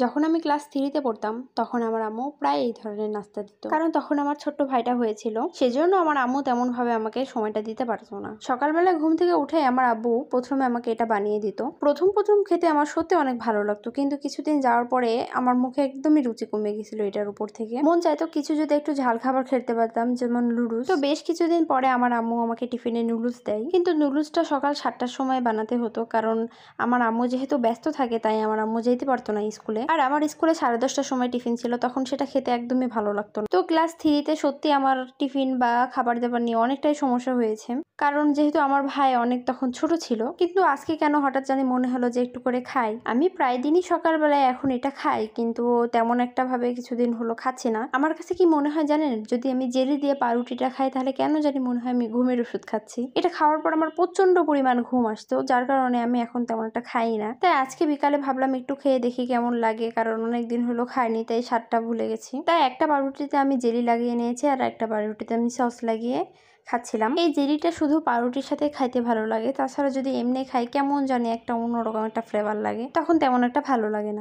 যখন আমি ক্লাস 3 তে পড়তাম তখন আমার আম্মু প্রায় এই ধরনের নাস্তা দিত, কারণ তখন আমার ছোট্ট ভাইটা হয়েছিল। সেজন্য আমার আম্মু তেমন ভাবে আমাকে সময়টা দিতে পারতো না। সকালবেলা ঘুম থেকে উঠে আমার আব্বু প্রথমে আমাকে এটা বানিয়ে দিত। প্রথম প্রথম খেতে আমার সত্যি অনেক ভালো লাগতো, কিন্তু কিছুদিন যাওয়ার পরে আমার মুখে একদমই রুচি কমে গেছিল এটার উপর থেকে। মন চাইতো কিছু যদি একটু ঝাল খাবার খেতে পারতাম, যেমন নুডলস। তো বেশ কিছুদিন পরে আমার আম্মু আমাকে টিফিনে নুডলস দেয়, কিন্তু নুডলসটা সকাল 7টার সময় বানাতে হতো, কারণ আমার আম্মু যেহেতু ব্যস্ত থাকে তাই আমার আম্মু যেতে পারতো না স্কুলে। আর আমার স্কুলে 10:30টার সময় টিফিন ছিল, তখন সেটা খেতে একদমই ভালো লাগতো না। তো ক্লাস 3 তে সত্যি আমার টিফিন বা খাবার দাবার নিয়ে অনেকটাই সমস্যা হয়েছে, কারণ যেহেতু আমার ভাই অনেক তখন ছোট ছিল। কিন্তু আজকে কেন হঠাৎ জানি মনে হলো যে একটু করে খাই। আমি প্রায় দিনই সকালবেলায় এখন এটা খাই, কিন্তু তেমন একটা ভাবে কিছুদিন হলো খাচ্ছি না। আমার কাছে কি মনে হয় জানেন, যদি আমি জেলি দিয়ে পাউরুটিটা খাই তাহলে কেন জানি মনে হয় আমি ঘুমের ওষুধ খাচ্ছি। এটা খাওয়ার পর আমার প্রচন্ড পরিমাণ ঘুম আসতো, যার কারণে আমি এখন তেমন একটা খাই না। তাই আজকে বিকালে ভাবলাম একটু খেয়ে দেখি কেমন লাগে, কারণ অনেকদিন হলো খাইনি, তাই স্বাদটা ভুলে গেছি। তাই একটা পাউরুটিতে আমি জেলি লাগিয়ে নিয়েছি, আর একটা পাউরুটিতে আমি সস লাগিয়ে খাচ্ছিলাম। এই জেলিটা শুধু পাউরুটির সাথে খাইতে ভালো লাগে, তাছাড়া যদি এমনি খাই কেমন জানি একটা অন্যরকম একটা ফ্লেভার লাগে, তখন তেমন একটা ভালো লাগে না।